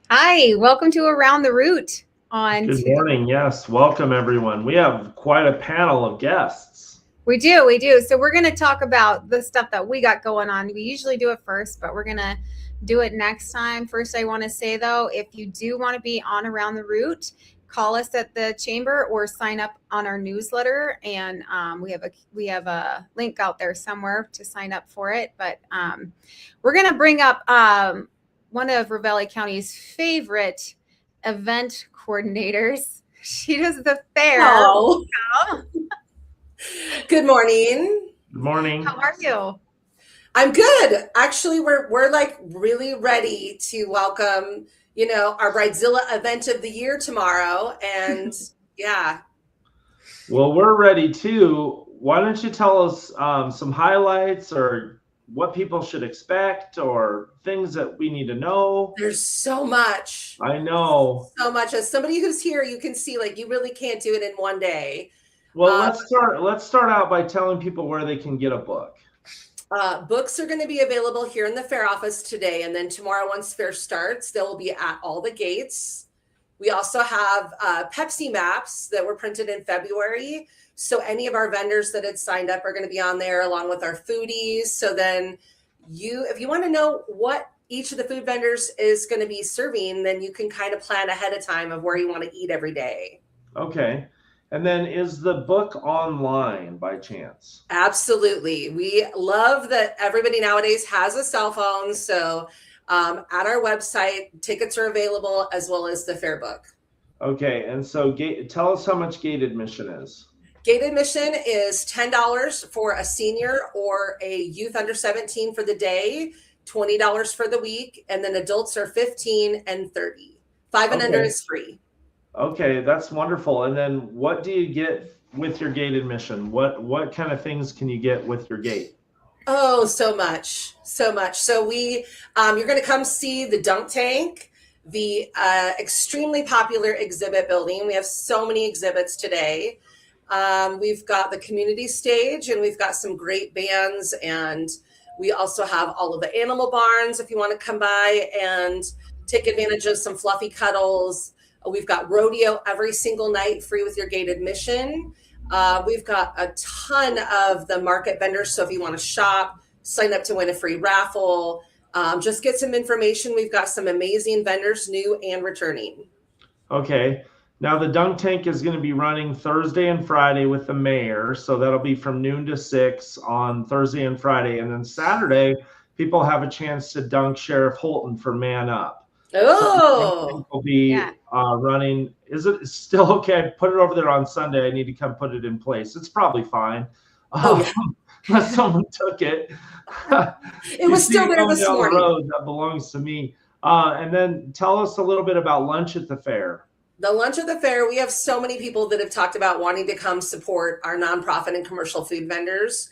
Hi, welcome to Around the Root. Good morning. Yes, welcome everyone. We have quite a panel of guests. We do. So we're going to talk about the stuff that we got going on. We usually do it first, but we're going to do it next time. First, I want to say though, if you do want to be on Around the Root, call us at the chamber or sign up on our newsletter, and we have a link out there somewhere to sign up for it. But we're going to bring up one of Ravalli County's favorite event coordinators. She does the fair. Oh. Good morning. Good morning. How are you? I'm good. Actually, we're like really ready to welcome, our Bridezilla event of the year tomorrow. And yeah. Well, we're ready too. Why don't you tell us some highlights or what people should expect or things that we need to know? There's so much. I know. So much. As somebody who's here, you can see like you really can't do it in one day. Well, let's start out by telling people where they can get a book. Books are going to be available here in the fair office today, and then tomorrow, once fair starts, they'll be at all the gates. We also have Pepsi maps that were printed in February, so any of our vendors that had signed up are going to be on there along with our foodies. So then if you want to know what each of the food vendors is going to be serving, then you can kind of plan ahead of time of where you want to eat every day. Okay. And then is the book online by chance? Absolutely. We love that everybody nowadays has a cell phone. So at our website, tickets are available as well as the fair book. Okay. And so tell us how much gate admission is. Gate admission is $10 for a senior or a youth under 17 for the day, $20 for the week, and then adults are $15 and $30. 5 and under is free. Okay, that's wonderful. And then what do you get with your gate admission? What kind of things can you get with your gate? Oh, so much. So you're going to come see the dunk tank, the extremely popular exhibit building. We have so many exhibits today. We've got the community stage, and we've got some great bands, and we also have all of the animal barns if you want to come by and take advantage of some fluffy cuddles. We've got rodeo every single night free with your gate admission. We've got a ton of the market vendors. So if you want to shop, sign up to win a free raffle, just get some information. We've got some amazing vendors, new and returning. Okay. Now the dunk tank is going to be running Thursday and Friday with the mayor. So that'll be from noon to 6 on Thursday and Friday. And then Saturday, people have a chance to dunk Sheriff Holton for Man Up. Oh, will be running. Is it still okay? Put it over there on Sunday. I need to come put it in place. It's probably fine. Unless someone took it. It was still there this morning. The road, that belongs to me. And then tell us a little bit about lunch at the fair. The lunch at the fair, we have so many people that have talked about wanting to come support our nonprofit and commercial food vendors.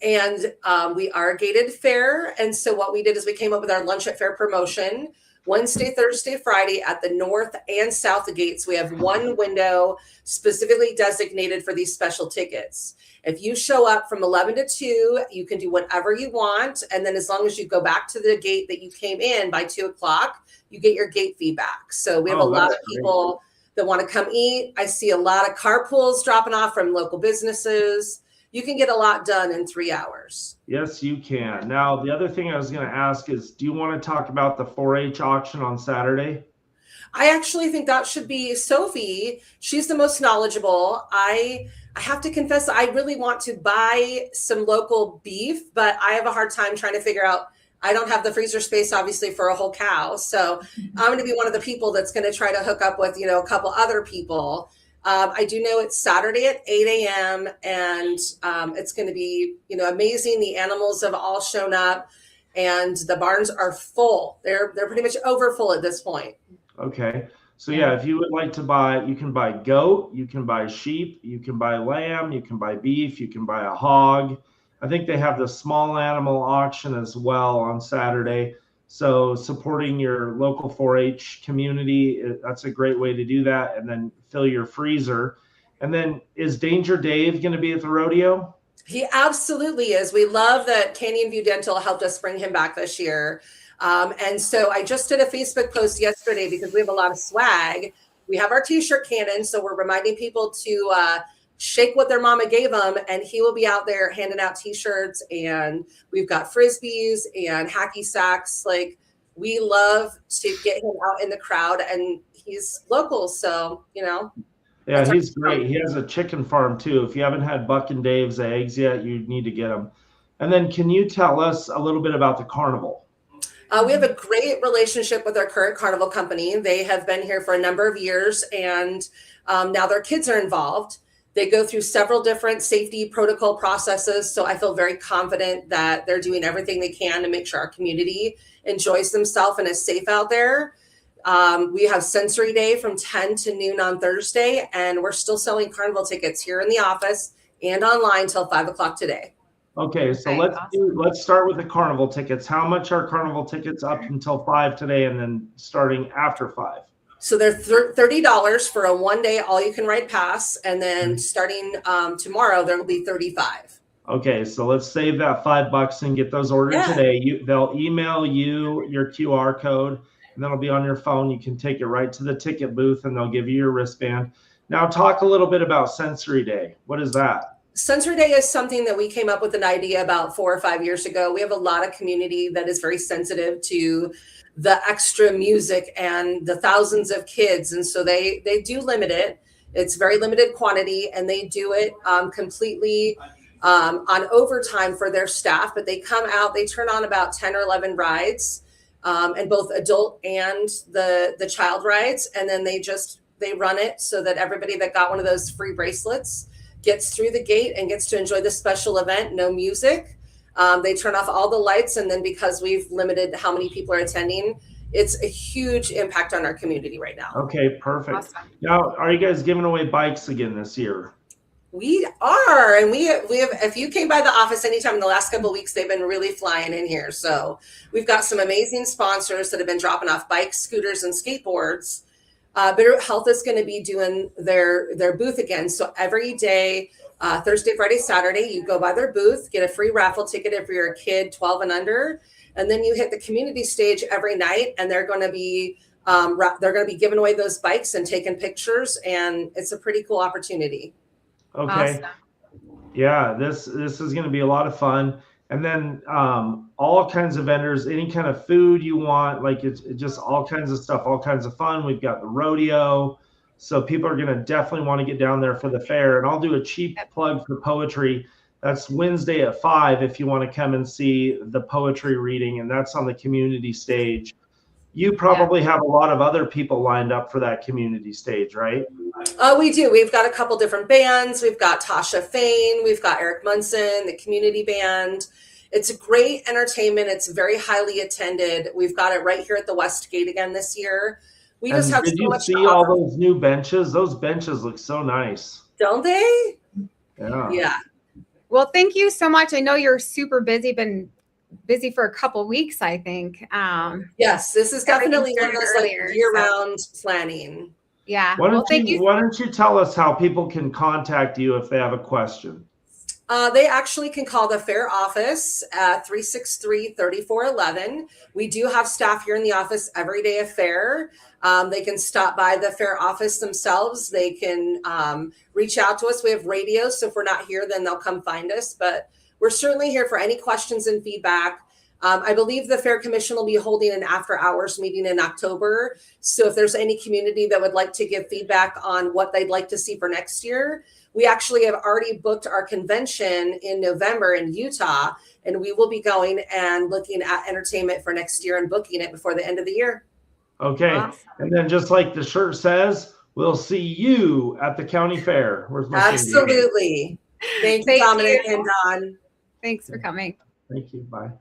And we are a gated fair. And so what we did is we came up with our lunch at fair promotion. Wednesday, Thursday, Friday at the north and south gates. We have one window specifically designated for these special tickets. If you show up from 11 to 2, you can do whatever you want. And then as long as you go back to the gate that you came in by 2 o'clock, you get your gate fee back. So we have a lot of people that want to come eat. I see a lot of carpools dropping off from local businesses. You can get a lot done in 3 hours. Yes, you can. Now, the other thing I was going to ask is, do you want to talk about the 4-H auction on Saturday? I actually think that should be Sophie. She's the most knowledgeable. I have to confess, I really want to buy some local beef, but I have a hard time trying to figure out, I don't have the freezer space, obviously, for a whole cow. So I'm going to be one of the people that's going to try to hook up with, a couple other people. I do know it's Saturday at 8 a.m. and it's going to be, amazing. The animals have all shown up and the barns are full. They're pretty much over full at this point. Okay. So yeah, if you would like to buy, you can buy goat, you can buy sheep, you can buy lamb, you can buy beef, you can buy a hog. I think they have the small animal auction as well on Saturday. So supporting your local 4-H community, that's a great way to do that. And then fill your freezer. And then is Danger Dave going to be at the rodeo? He absolutely is. We love that Canyon View Dental helped us bring him back this year. And so I just did a Facebook post yesterday because we have a lot of swag. We have our t-shirt cannon, so we're reminding people to shake what their mama gave them, and he will be out there handing out t-shirts, and we've got frisbees and hacky sacks. Like, we love to get him out in the crowd, and he's local, so Yeah, he's great. He has a chicken farm too. If you haven't had Buck and Dave's eggs yet, you need to get them. And then can you tell us a little bit about the carnival? We have a great relationship with our current carnival company. They have been here for a number of years, and now their kids are involved. They go through several different safety protocol processes. So I feel very confident that they're doing everything they can to make sure our community enjoys themselves and is safe out there. We have Sensory Day from 10 to noon on Thursday, and we're still selling carnival tickets here in the office and online till 5 o'clock today. Okay, so let's start with the carnival tickets. How much are carnival tickets up until 5 today, and then starting after 5? So they're $30 for a one-day all-you-can-ride pass, and then starting tomorrow there will be $35. Okay, so let's save that $5 and get those ordered today. They'll email you your QR code, and that'll be on your phone. You can take it right to the ticket booth, and they'll give you your wristband. Now, talk a little bit about Sensory Day. What is that? Sensory Day is something that we came up with an idea about 4 or 5 years ago. We have a lot of community that is very sensitive to the extra music and the thousands of kids. And so they do limit it. It's very limited quantity, and they do it completely on overtime for their staff. But they come out, they turn on about 10 or 11 rides, and both adult and the child rides. And then they run it so that everybody that got one of those free bracelets gets through the gate and gets to enjoy the special event. No music. They turn off all the lights, and then because we've limited how many people are attending, it's a huge impact on our community right now. Okay, perfect. Awesome. Now, are you guys giving away bikes again this year? We are, and we have. If you came by the office anytime in the last couple of weeks, they've been really flying in here. So we've got some amazing sponsors that have been dropping off bikes, scooters, and skateboards. Bitterroot Health is going to be doing their booth again. So every day, Thursday, Friday, Saturday, you go by their booth, get a free raffle ticket if you're a kid 12 and under, and then you hit the community stage every night, and they're going to be giving away those bikes and taking pictures, and it's a pretty cool opportunity. Okay. Awesome. Yeah, this is going to be a lot of fun. And then all kinds of vendors, any kind of food you want, like it's just all kinds of stuff, all kinds of fun. We've got the rodeo. So people are going to definitely want to get down there for the fair. And I'll do a cheap plug for poetry. That's Wednesday at 5 if you want to come and see the poetry reading. And that's on the community stage. You probably have a lot of other people lined up for that community stage, right? We do. We've got a couple different bands. We've got Tasha Fain. We've got Eric Munson, the community band. It's a great entertainment. It's very highly attended. We've got it right here at the West Gate again this year. We just have so much. Did you see all those new benches? Those benches look so nice. Don't they? Yeah. Yeah. Well, thank you so much. I know you're super busy, been busy for a couple weeks, I think. Yes, this is definitely one of those like year-round planning. Yeah. Why don't you tell us how people can contact you if they have a question? They actually can call the fair office at 363-3411. We do have staff here in the office every day of fair. They can stop by the fair office themselves. They can reach out to us. We have radio, so if we're not here, then they'll come find us. But we're certainly here for any questions and feedback. I believe the Fair Commission will be holding an after-hours meeting in October. So if there's any community that would like to give feedback on what they'd like to see for next year, we actually have already booked our convention in November in Utah, and we will be going and looking at entertainment for next year and booking it before the end of the year. Okay. Awesome. And then just like the shirt says, we'll see you at the county fair. Where's my Absolutely. Thank you, Dominic and Dawn. Thanks for coming. Thank you. Bye.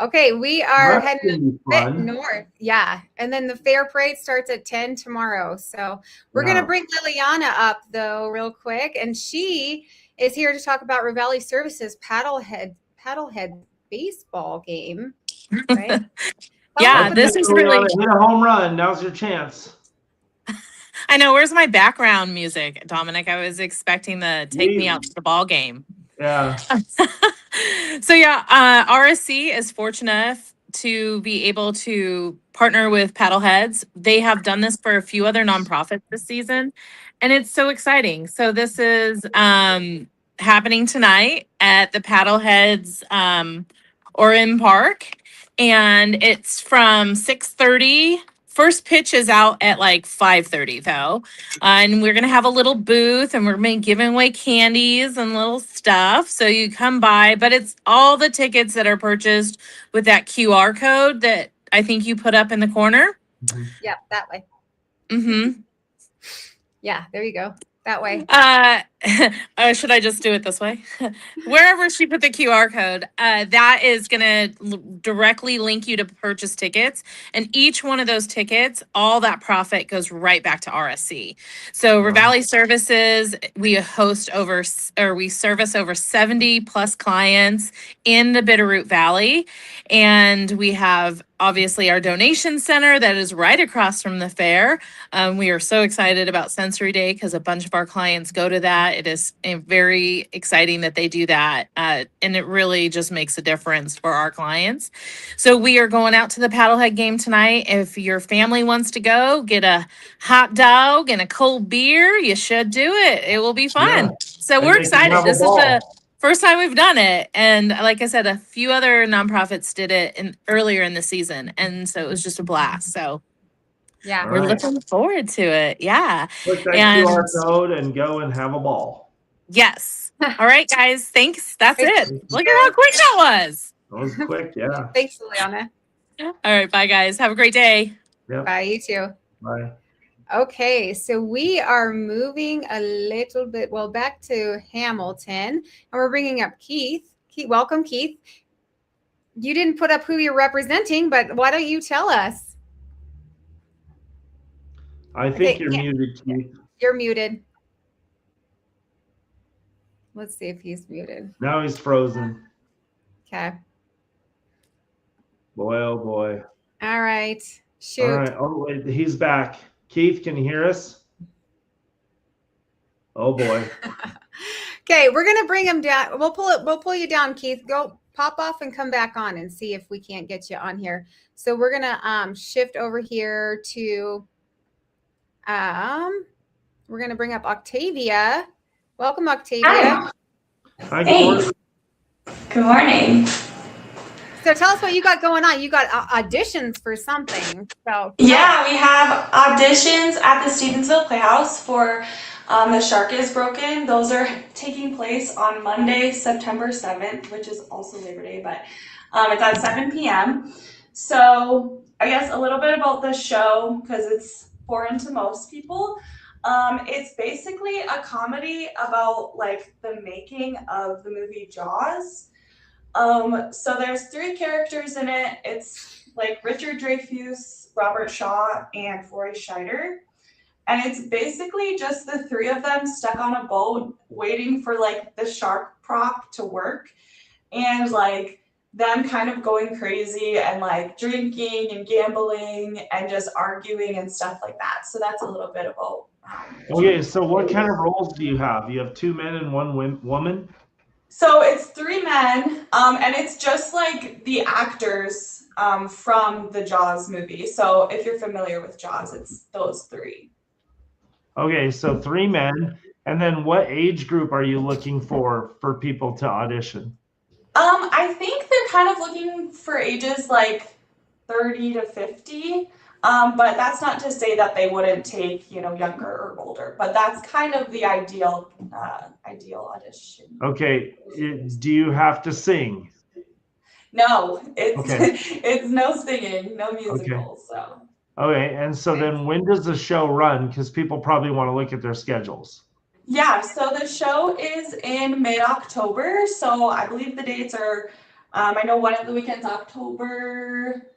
Okay, we are heading a bit north. Yeah. And then the fair parade starts at 10 tomorrow. So we're going to bring Liliana up, though, real quick. And she is here to talk about Ravelli Services Paddlehead baseball game. Right? Yeah, This is really hit a home run. Now's your chance. I know. Where's my background music, Dominic? I was expecting the take me out to the ball game. Yeah. So RSC is fortunate to be able to partner with Paddleheads. They have done this for a few other nonprofits this season, and it's so exciting. So this is happening tonight at the Paddleheads Orin Park, and it's from 6:30. First pitch is out at like 5:30 though. And we're going to have a little booth and we're going to be giving away candies and little stuff. So you come by, but it's all the tickets that are purchased with that QR code that I think you put up in the corner. Yep, that way. Mm-hmm. Yeah, there you go. That way. Should I just do it this way? Wherever she put the QR code, that is going to directly link you to purchase tickets. And each one of those tickets, all that profit goes right back to RSC. So Valley Services, we service over 70 plus clients in the Bitterroot Valley. And we have obviously our donation center that is right across from the fair. We are so excited about Sensory Day because a bunch of our clients go to that. It is very exciting that they do that. And it really just makes a difference for our clients. So we are going out to the Paddlehead game tonight. If your family wants to go, get a hot dog and a cold beer, you should do it. It will be fun. Yeah. So we're excited. This is the first time we've done it. And like I said, a few other nonprofits did it earlier in the season. And so it was just a blast. So yeah, we're looking forward to it. Yeah. Click that QR code and go and have a ball. Yes. All right, guys. Thanks. That's it. Look at how quick that was. That was quick. Yeah. Thanks, Liliana. All right. Bye, guys. Have a great day. Yep. Bye, you too. Bye. Okay, so we are moving a little bit, back to Hamilton, and we're bringing up Keith. Welcome, Keith. You didn't put up who you're representing, but why don't you tell us? I think you're muted, Keith. You're muted. Let's see if he's muted. Now he's frozen. Okay. Boy, oh boy. All right. Shoot. All right. Oh, wait, he's back. Keith, can you hear us? Oh boy. Okay, we're gonna bring him down. We'll pull you down, Keith. Go pop off and come back on and see if we can't get you on here. So we're gonna shift over here to we're gonna bring up Octavia. Welcome, Octavia. Hi, good morning. Good morning. So tell us what you got going on. You got auditions for something. So yeah, we have auditions at the Stevensville Playhouse for The Shark is Broken. Those are taking place on Monday, September 7th, which is also Labor Day, but it's at 7 p.m. So I guess a little bit about the show, because it's foreign to most people. It's basically a comedy about like the making of the movie Jaws. So there's 3 characters in it. It's like Richard Dreyfuss, Robert Shaw, and Roy Scheider. And it's basically just the 3 of them stuck on a boat waiting for like the shark prop to work, and like them kind of going crazy and like drinking and gambling and just arguing and stuff like that. So that's a little bit about. Okay, so what kind of roles do you have? You have 2 men and 1 woman? So it's 3 men, and it's just like the actors from the Jaws movie. So if you're familiar with Jaws, it's those 3. Okay, so 3 men. And then what age group are you looking for people to audition? I think they're kind of looking for ages like 30 to 50. But that's not to say that they wouldn't take, younger or older, but that's kind of the ideal audition. Okay. Do you have to sing? No, it's no singing, no musicals. Okay. So. Okay. And so then when does the show run? Because people probably want to look at their schedules. Yeah. So the show is in mid-October. So I believe the dates are, I know one of the weekends, October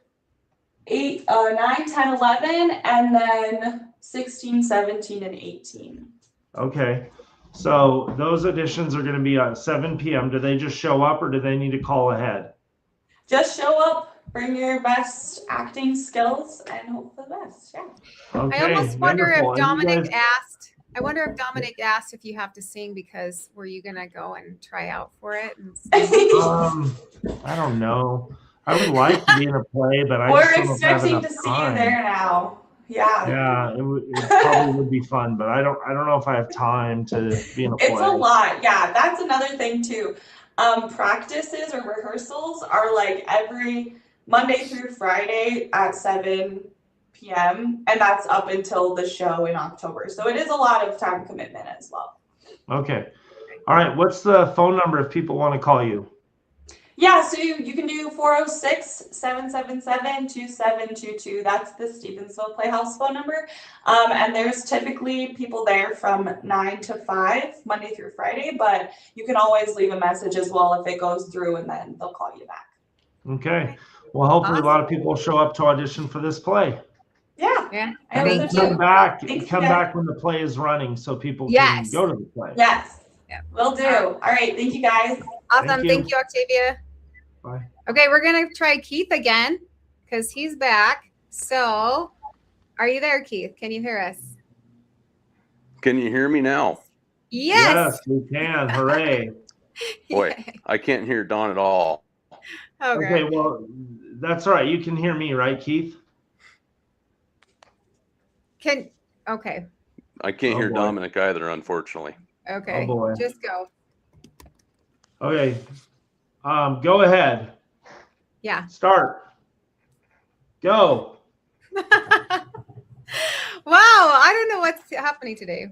8, 9, 10, 11, and then 16, 17, and 18. Okay. So those auditions are going to be at 7 p.m. Do they just show up or do they need to call ahead? Just show up bring your best acting skills and hope for the best. Yeah. Okay, I almost wonder wonderful. if And you Dominic guys- asked. I wonder if Dominic asked if you have to sing because were you gonna go and try out for it? And I don't know. I would like to be in a play, but I We're just don't know if I have expecting enough to see time. you there now. Yeah. Yeah, it probably would be fun, but I don't know if I have time to be in a play. It's a lot. Yeah, that's another thing too. Practices or rehearsals are like every Monday through Friday at 7 p.m. and that's up until the show in October. So it is a lot of time commitment as well. Okay. All right. What's the phone number if people want to call you? Yeah, so you can do 406-777-2722. That's the Stevensville Playhouse phone number. And there's typically people there from 9 to 5, Monday through Friday, but you can always leave a message as well if it goes through and then they'll call you back. Okay. Well, hopefully a lot of people will show up to audition for this play. Yeah. yeah. I hope And so come too. back, Thanks, come guys. back when the play is running so people can Yes. go to the play. Yes. Yeah. Will do. All right. Thank you guys. Awesome. Thank you. Thank you, Octavia. Bye. Okay, we're gonna try Keith again because he's back. So, are you there, Keith? Can you hear us? Can you hear me now? Yes. Yes, we can. Hooray. Boy, I can't hear Dawn at all. Okay, well, that's all right. You can hear me, right, Keith? Okay. I can't Oh, hear boy. Dominic either, unfortunately. Okay. Oh, boy. Just go. Okay. Go ahead. Yeah. Start. Go. Wow, I don't know what's happening today.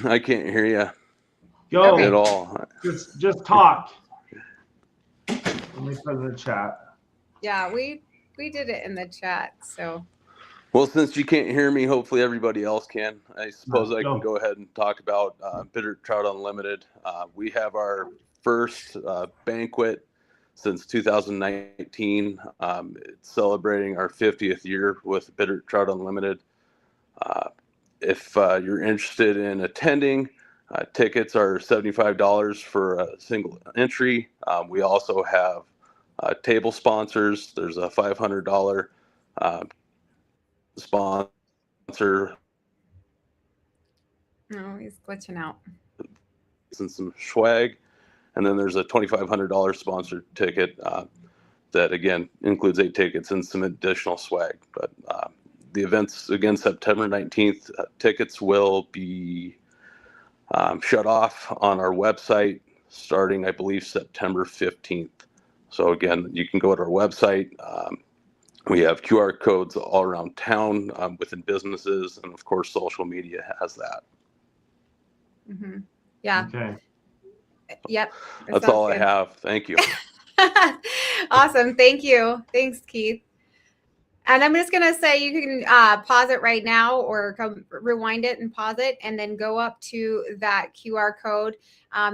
I can't hear you Go. Okay. at all. Just talk. Let me put it in the chat. Yeah, we did it in the chat. So, Well, since you can't hear me, hopefully everybody else can. I suppose I can Go. go ahead and talk about Bitterroot Trout Unlimited. We have our first banquet since 2019. It's celebrating our 50th year with Bitterroot Trout Unlimited. If you're interested in attending, tickets are $75 for a single entry. We also have table sponsors. There's a $500 sponsor no, he's glitching out. and some swag. And then there's a $2,500 sponsored ticket that, again, includes 8 tickets and some additional swag. But the event's, again, September 19th. Tickets will be shut off on our website starting, I believe, September 15th. So, again, you can go to our website. We have QR codes all around town within businesses. And, of course, social media has that. Mm-hmm. Yeah. Okay. Yep. that That's sounds all I good. have. Thank you. Awesome. Thank you. Thanks, Keith. And I'm just going to say you can pause it right now or come rewind it and pause it and then go up to that QR code.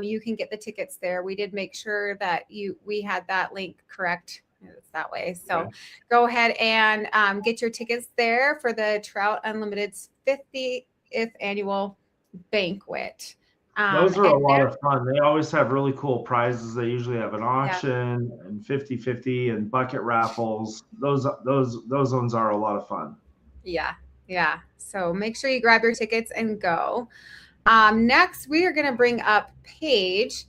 You can get the tickets there. We did make sure that we had that link correct. It's that way. So Okay. go ahead and get your tickets there for the Trout Unlimited's 50th annual banquet. Those are a and lot there- of fun. They always have really cool prizes. They usually have an auction and 50-50 and bucket raffles. Those ones are a lot of fun. Yeah. So make sure you grab your tickets and go. Next, we are going to bring up Paige.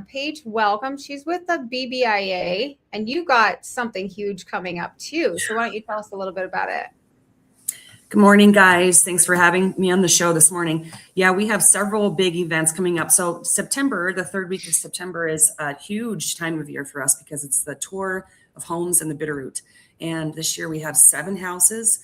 Paige, welcome. She's with the BBIA, and you got something huge coming up too. So why don't you tell us a little bit about it? Good morning, guys. Thanks for having me on the show this morning. Yeah, we have several big events coming up. So September, the third week of September, is a huge time of year for us because it's the tour of homes in the Bitterroot. And this year we have 7 houses.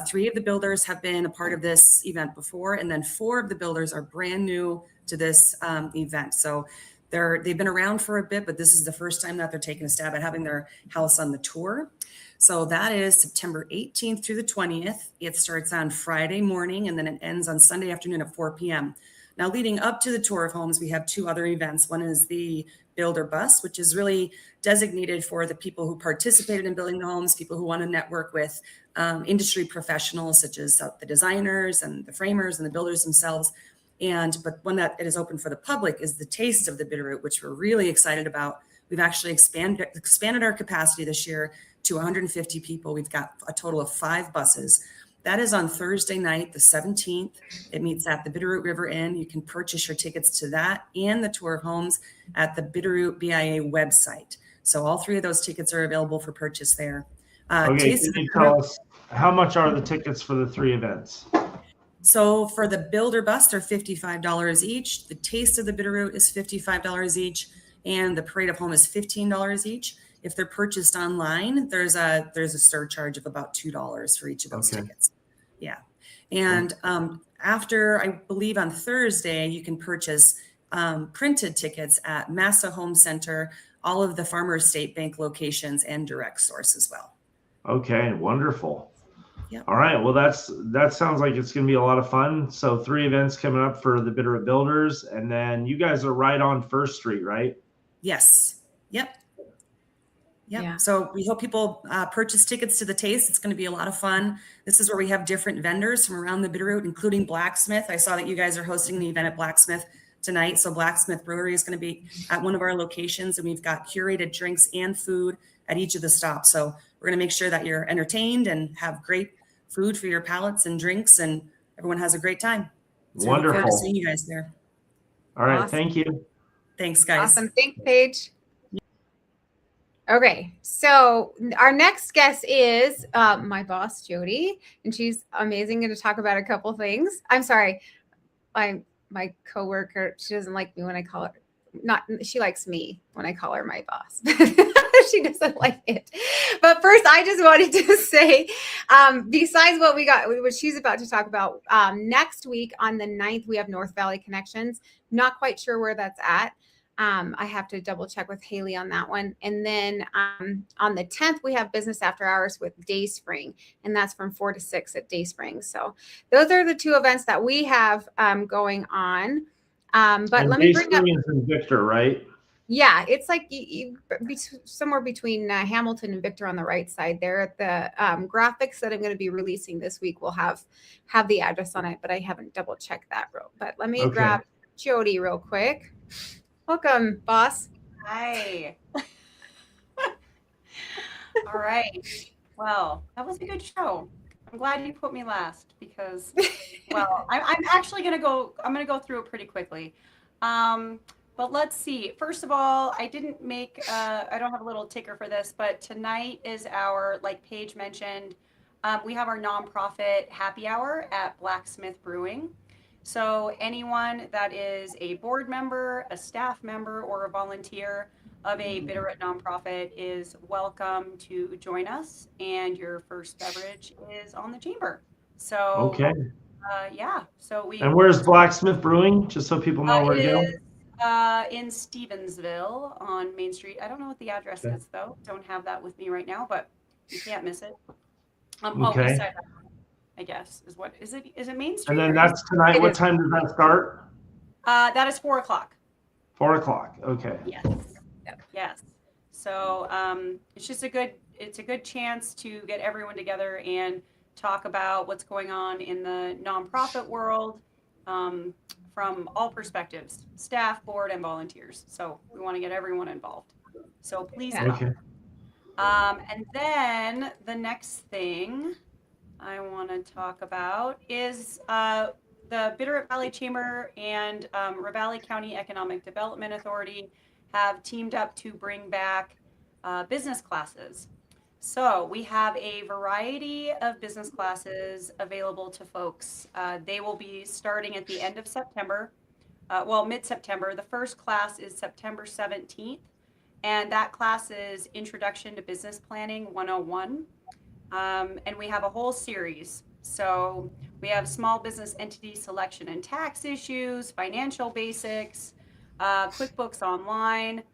3 of the builders have been a part of this event before, and then 4 of the builders are brand new to this event. So they've been around for a bit, but this is the first time that they're taking a stab at having their house on the tour. So that is September 18th through the 20th. It starts on Friday morning and then it ends on Sunday afternoon at 4 p.m. Now, leading up to the tour of homes, we have 2 other events. One is the Builder Bus, which is really designated for the people who participated in building the homes, people who want to network with industry professionals such as the designers and the framers and the builders themselves. But one that it is open for the public is the Taste of the Bitterroot, which we're really excited about. We've actually expanded our capacity this year to 150 people. We've got a total of 5 buses. That is on Thursday night, the 17th. It meets at the Bitterroot River Inn. You can purchase your tickets to that and the tour of homes at the Bitterroot BIA website. So all 3 of those tickets are available for purchase there. Okay, can you tell us how much are the tickets for the 3 events? So for the Builder Bus, they're $55 each. The Taste of the Bitterroot is $55 each, and the Parade of Home is $15 each. If they're purchased online, there's a surcharge of about $2 for each of those tickets. Yeah, and after, I believe on Thursday, you can purchase printed tickets at Massa Home Center, all of the Farmer State Bank locations, and Direct Source as well. Okay, wonderful. Yep. All right. Well, that sounds like it's going to be a lot of fun. So 3 events coming up for the Bitterroot Builders, and then you guys are right on First Street, right? Yes. Yep. Yeah. So we hope people purchase tickets to the Taste. It's going to be a lot of fun. This is where we have different vendors from around the Bitterroot, including Blacksmith. I saw that you guys are hosting the event at Blacksmith tonight. So Blacksmith Brewery is going to be at one of our locations, and we've got curated drinks and food at each of the stops. So we're going to make sure that you're entertained and have great food for your palates and drinks, and everyone has a great time. So Wonderful. we look forward to seeing you guys there. All right. Awesome. Thank you. Thanks, guys. Awesome. Thanks, Paige. Okay, so our next guest is my boss, Jody, and she's amazing. Going to talk about a couple things. I'm sorry, my coworker. She doesn't like me when I call her. She likes me when I call her my boss. She doesn't like it. But first, I just wanted to say, besides what she's about to talk about, next week on the 9th, we have North Valley Connections. Not quite sure where that's at. I have to double check with Haley on that one. And then on the 10th, we have Business After Hours with Dayspring, and that's from 4 to 6 at Dayspring. So those are the 2 events that we have going on. But and let me bring up. Dayspring is in Victor, right? Yeah, it's like somewhere between Hamilton and Victor on the right side there. The graphics that I'm going to be releasing this week will have the address on it, but I haven't double checked that. But let me grab Jody real quick. Welcome, boss. Hi. All right. Well, that was a good show. I'm glad you put me last because, well, I'm actually going to go through it pretty quickly. But let's see. First of all, I didn't make, I don't have a little ticker for this, but tonight is our, like Paige mentioned, we have our nonprofit happy hour at Blacksmith Brewing. So anyone that is a board member, a staff member, or a volunteer of a Bitterroot nonprofit is welcome to join us, and your first beverage is on the chamber. So, yeah. So And where's Blacksmith Brewing? Just so people know where to go. In Stevensville on Main Street. I don't know what the address is though. Don't have that with me right now, but you can't miss it. East side, I guess is what is it? Is it Main Street? And then that's tonight. What time does that start? That is 4 o'clock. 4 o'clock. Okay. Yes. Yes. So it's just a good chance to get everyone together and talk about what's going on in the nonprofit world from all perspectives, staff, board, and volunteers. So we want to get everyone involved. So please come. Okay. And then the next thing I want to talk about is the Bitterroot Valley Chamber and Ravalli County Economic Development Authority have teamed up to bring back business classes. So we have a variety of business classes available to folks. They will be starting at the end of September, mid-September. The first class is September 17th, and that class is Introduction to Business Planning 101. And we have a whole series. So we have small business entity selection and tax issues, financial basics, QuickBooks Online,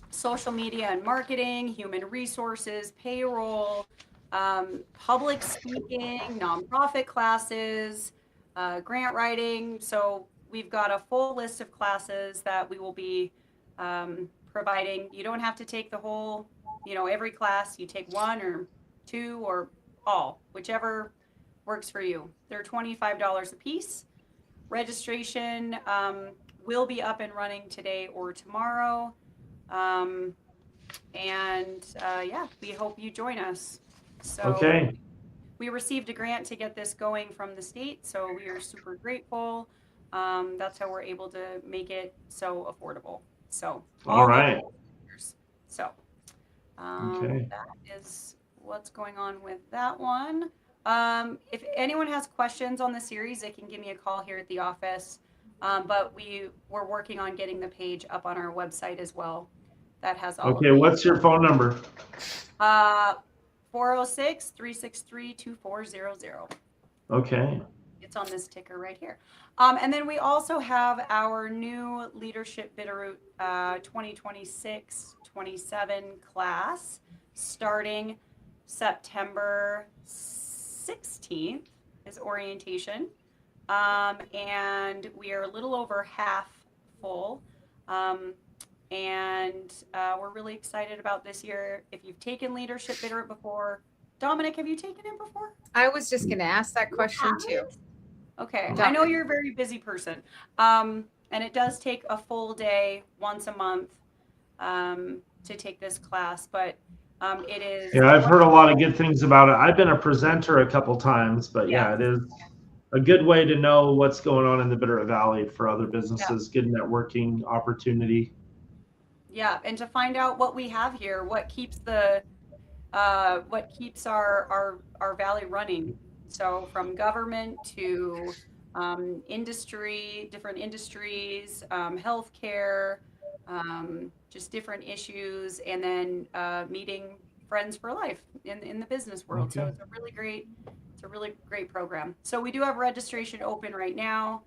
social media and marketing, human resources, payroll, public speaking, nonprofit classes, grant writing. So we've got a full list of classes that we will be providing. You don't have to take the whole, every class. You take 1 or 2 or all, whichever works for you. They're $25 a piece. Registration will be up and running today or tomorrow. And yeah, we hope you join us. So Okay. we received a grant to get this going from the state, so we are super grateful. That's how we're able to make it so affordable. So All right. local vendors. So Okay. that is what's going on with that one. If anyone has questions on the series, they can give me a call here at the office. But we're working on getting the page up on our website as well. That has all Okay. of the What's your phone number? 406-363-2400. Okay. It's on this ticker right here. And then we also have our new Leadership Bitterroot 2026-27 class starting September 16th is orientation. And we are a little over half full. And we're really excited about this year. If you've taken Leadership Bitterroot before, Dominic, have you taken it before? I was just going to ask that question too. Okay, I know you're a very busy person. And it does take a full day once a month to take this class, but it is. Yeah, I've heard a lot of good things about it. I've been a presenter a couple times, but yeah, it is a good way to know what's going on in the Bitterroot Valley for other businesses. Good networking opportunity. Yeah, and to find out what we have here, what keeps our valley running. So from government to industry, different industries, healthcare, just different issues, and then meeting friends for life in the business world. Okay. So it's a really great program. So we do have registration open right now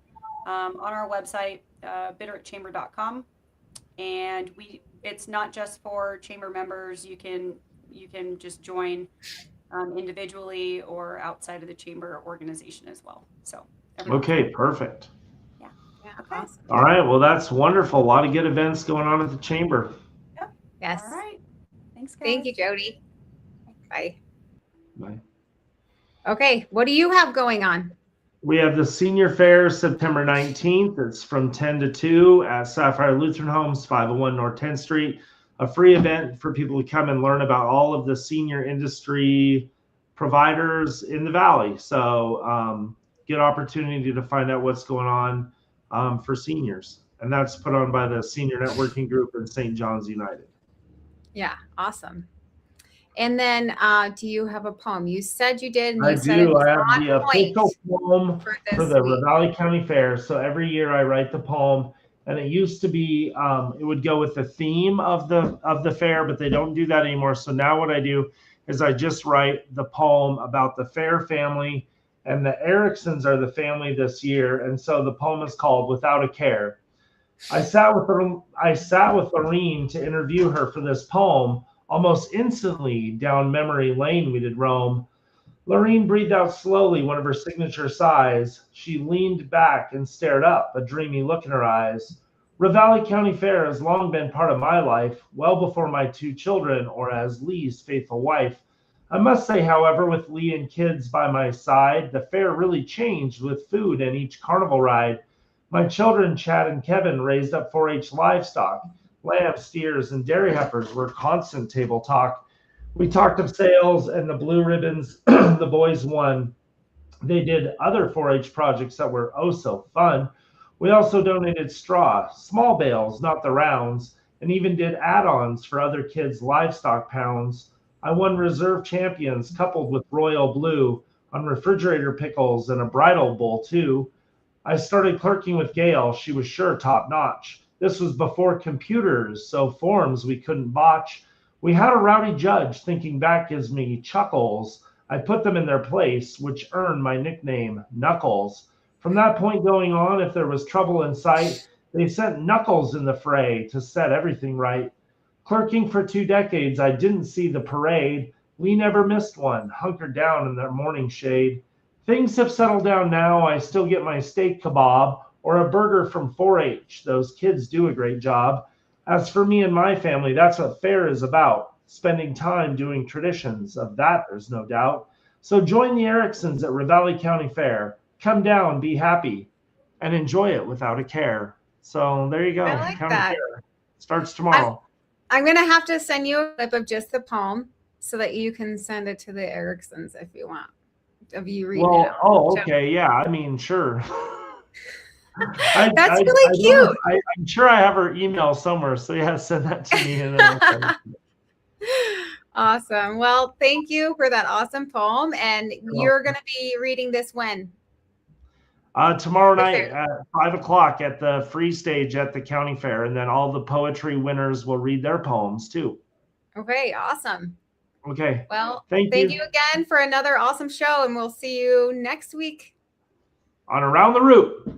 on our website, bitterrootchamber.com. And it's not just for chamber members. You can just join individually or outside of the chamber organization as well. So Okay, perfect. Yeah, okay. Awesome. All right, well, that's wonderful. A lot of good events going on at the chamber. Yep. Yes. All right. Thanks, guys. Thank you, Jody. Bye. Bye. Okay, what do you have going on? We have the Senior Fair September 19th. It's from 10 to 2 at Sapphire Lutheran Homes, 501 North 10th Street. A free event for people to come and learn about all of the senior industry providers in the Valley. So good opportunity to find out what's going on for seniors. And that's put on by the Senior Networking Group and St. John's United. Yeah, awesome. And then do you have a poem? You said you did. And I you said do. it was I have on the official poem for for the Ravalli County Fair. So every year I write the poem, and it used to be it would go with the theme of the fair, but they don't do that anymore. So now what I do is I just write the poem about the Fair family, and the Ericksons are the family this year, and so the poem is called "Without a Care." I sat with Lorene to interview her for this poem. Almost instantly down memory lane we did roam. Lorene breathed out slowly one of her signature sighs. She leaned back and stared up, a dreamy look in her eyes. Ravalli County Fair has long been part of my life, well before my 2 children or as Lee's faithful wife. I must say, however, with Lee and kids by my side, the fair really changed with food and each carnival ride. My children, Chad and Kevin, raised up 4-H livestock. Lambs, steers, and dairy heifers were constant table talk. We talked of sales and the blue ribbons the boys won. They did other 4-H projects that were oh so fun. We also donated straw, small bales, not the rounds, and even did add-ons for other kids' livestock pounds. I won reserve champions coupled with royal blue on refrigerator pickles and a bridal bowl too. I started clerking with Gail. She was sure top notch. This was before computers, so forms we couldn't botch. We had a rowdy judge, thinking back gives me chuckles. I put them in their place, which earned my nickname, Knuckles. From that point going on, if there was trouble in sight, they sent Knuckles in the fray to set everything right. Clerking for 2 decades, I didn't see the parade. We never missed one, hunkered down in their morning shade. Things have settled down now. I still get my steak kebab or a burger from 4-H. Those kids do a great job. As for me and my family, that's what fair is about, spending time doing traditions. Of that, there's no doubt. So join the Ericksons at Ravalli County Fair. Come down, be happy, and enjoy it without a care. So there you go. I like County that. Fair starts tomorrow. I'm going to have to send you a clip of just the poem so that you can send it to the Ericksons if you want, of you reading it. Well, oh, okay. Yeah, I mean, sure. That's really cute. I'm sure I have her email somewhere. So yeah, send that to me. And then I'll send it to you. Awesome. Well, thank you for that awesome poem. And you're going to be reading this when? Tomorrow night at 5 o'clock at the free stage at the county fair. And then all the poetry winners will read their poems too. Okay, awesome. Okay. Well, thank you again for another awesome show. And we'll see you next week on Around the Root.